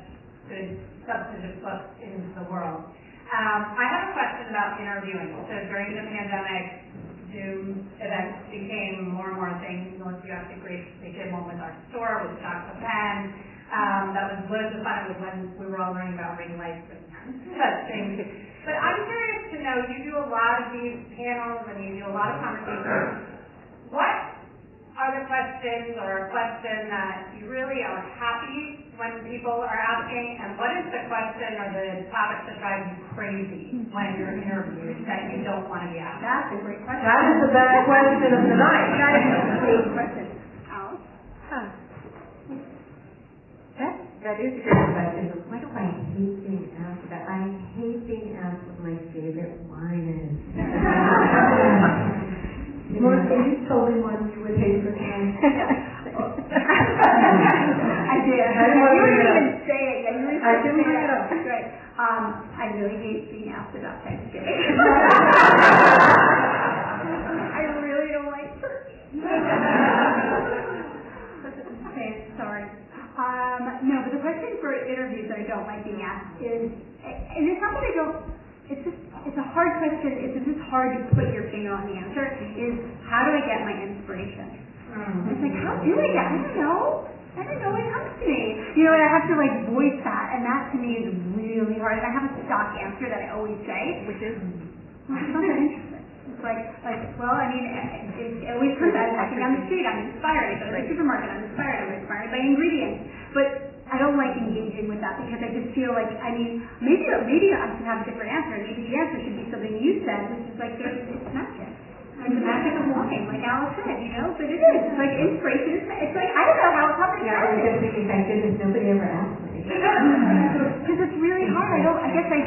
good substantive books into the world. I have a question about interviewing. So during the pandemic, Zoom events became more and more things. Melissa, you actually graciously did one with our store with Stocks of Pen. That was one of the fun. It was when we were all learning about ring lights and such things. But I'm curious to know, you do a lot of these panels and you do a lot of conversations. What are the questions or a question that you really are happy when people are asking, and what is the question or the topic that drives you crazy when you're interviewed that you don't want to be asked? That's a great question. That is the best question of the night. That is a great question. Alice? That is a good question, but why do I hate being asked that? I hate being asked what my favorite wine is. Melissa, you told me once you would hate this one. I did. You didn't even say it. Yeah, you I didn't bring it up. That's right. I really hate being asked about Thanksgiving. I really don't like turkey. Okay, sorry. No, but the question for interviews that I don't like being asked is, and it's not that I don't, it's a hard question, it's just hard to put your finger on the answer, is how do I get my inspiration? It's like, how do I get, I don't know, it comes to me. You know, and I have to like voice that, and that to me is really hard. And I have a stock answer that I always say, which is, well, it's not that interesting. It's like, well, I mean, it always comes out walking down the street, I'm inspired. I go to the supermarket, I'm inspired by ingredients. But I don't like engaging with that because I just feel like, I mean, maybe I should have a different answer. Maybe the answer should be something you said, which is like, it's magic. It's the magic of wine, like Alice said, you know? But it is. It's like inspiration. It's like, I don't know how it's happening. Yeah, I was just thinking, thank goodness nobody ever asked me. Because it's really hard. I guess I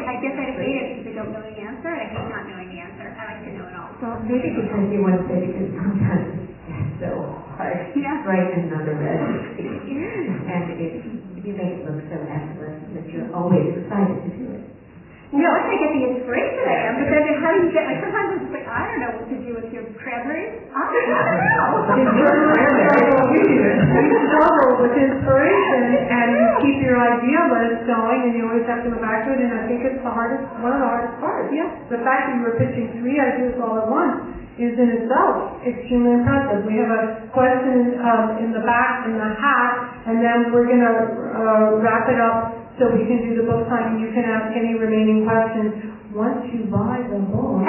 hate it because I don't know the answer. I hate not knowing the answer. I like to know it all. So maybe because you want to say because sometimes it's so hard to write another recipe. And you make it look so effortless that you're always excited to do it. No, I get the inspiration I am, but then how do you get, like, sometimes it's like, I don't know what to do with your cranberries. I don't know. You struggle with inspiration and you keep your idea list going and you always have to go back to it, and I think it's one of the hardest parts. Yeah. The fact that you were pitching 3 ideas all at once is in itself extremely impressive. We have a question in the back, in the hat, and then we're going to wrap it up so we can do the book signing. You can ask any remaining questions once you buy the book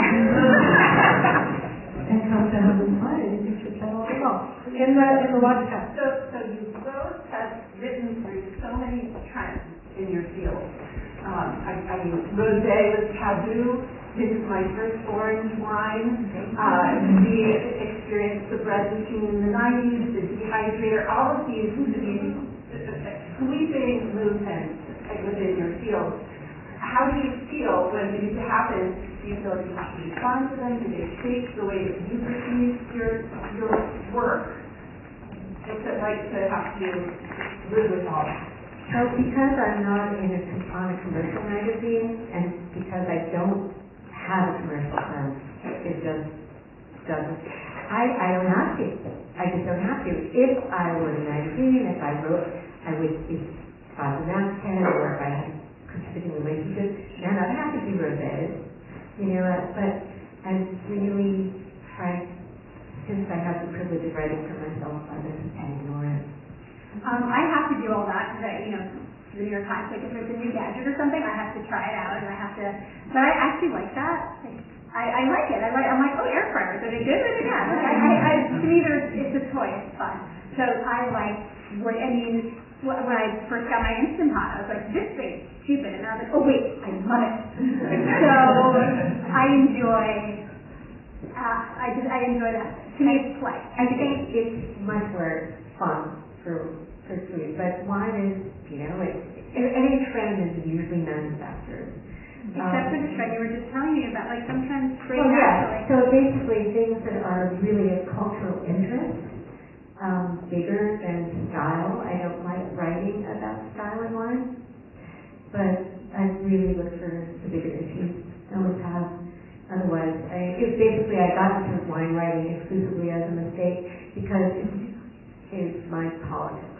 and come to have them sign it. You should tell all the book. In the webcast. So you both have written through so many trends in your field. I mean, rosé was taboo. This is my first orange wine. We experienced the bread machine in the 90s, the dehydrator, all of these sweeping movements within your field. How do you feel when these happen? Do you feel like you have to respond to them? Do they shape the way that you perceive your work? What's it like to have to live with all that? So because I'm not on a commercial magazine, and because I don't have a commercial sense, it just doesn't. I don't have to. I just don't have to. If I were a magazine, if I wrote, I would be on the masthead, or if I had contributing relationships, then I'd have to do rosés, but I've really tried, since I have the privilege of writing for myself, I just ignore it. I have to do all that because the New York Times, like if there's a new gadget or something, I have to try it out and I have to, but I actually like that. I like it. I'm like, oh, air fryers, are they good or are they bad? To me, it's a toy, it's fun. So I like, when I first got my Instant Pot, I was like, this thing's stupid. And I was like, oh wait, I love it. So I enjoy that. To me, it's play. I think it's much more fun for food, but wine is, any trend is usually manufactured. Except for the trend you were just telling me about, like sometimes break naturally. So basically things that are really of cultural interest, bigger than style. I don't like writing about style in wine, but I really look for the bigger issues. I always have. Otherwise, I got into wine writing exclusively as a mistake because it's my politics.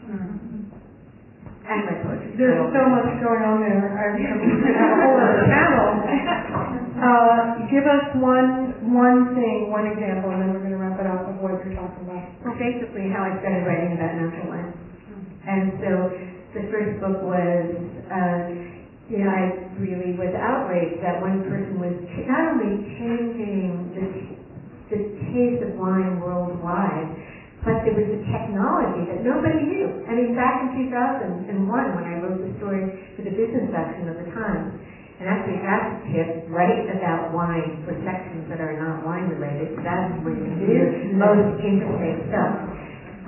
And my poetry. There's so much going on there. I have a whole other channel. Give us one thing, one example, and then we're going to wrap it up of what you're talking about. Well, basically how I started writing about natural wine. And so the first book was, I really was outraged that one person was not only changing the taste of wine worldwide, but there was a technology that nobody knew. I mean, back in 2001, when I wrote the story for the business section of the Times, and actually that's a tip, write about wine for sections that are not wine related. That's where you do most interesting stuff.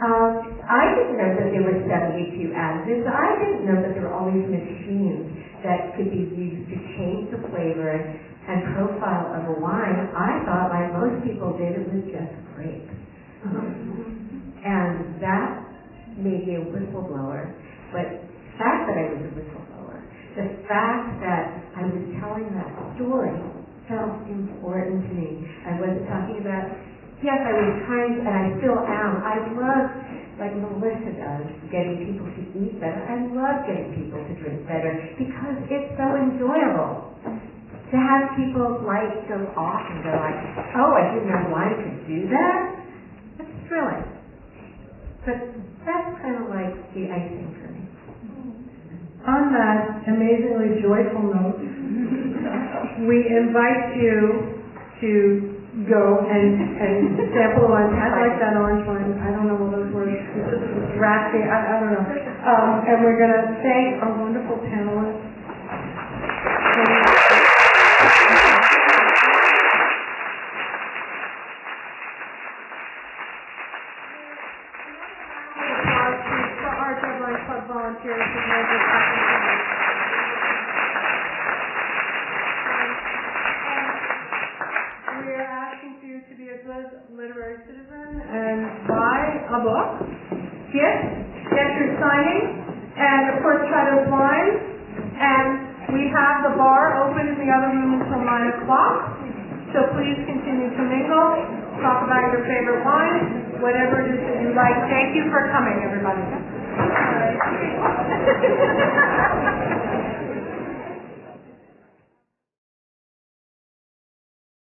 I didn't know that there were 72 additives. I didn't know that there were all these machines that could be used to change the flavor and profile of a wine. I thought, like most people did, it was just grapes. And that made me a whistleblower. But the fact that I was a whistleblower, the fact that I was telling that story felt important to me. I wasn't talking about, yes, I was trying, and I still am. I love, like Melissa does, getting people to eat better. I love getting people to drink better because it's so enjoyable. To have people's lights go off and go like, oh, I didn't know wine could do that? That's thrilling. But that's kind of like the icing for me. On that amazingly joyful note, we invite you to go and sample wine. I like that orange wine. I don't know what those words. It's just raspy. I don't know. And we're going to thank our wonderful panelists. For our Deadline Club volunteers. volunteers who made this happen. And we are asking for you to be a good literary citizen and buy a book, get your signing, and of course try those wines. And we have the bar open in the other room until 9 o'clock. So please continue to mingle, talk about your favorite wine, whatever it is that you like. Thank you for coming, everybody.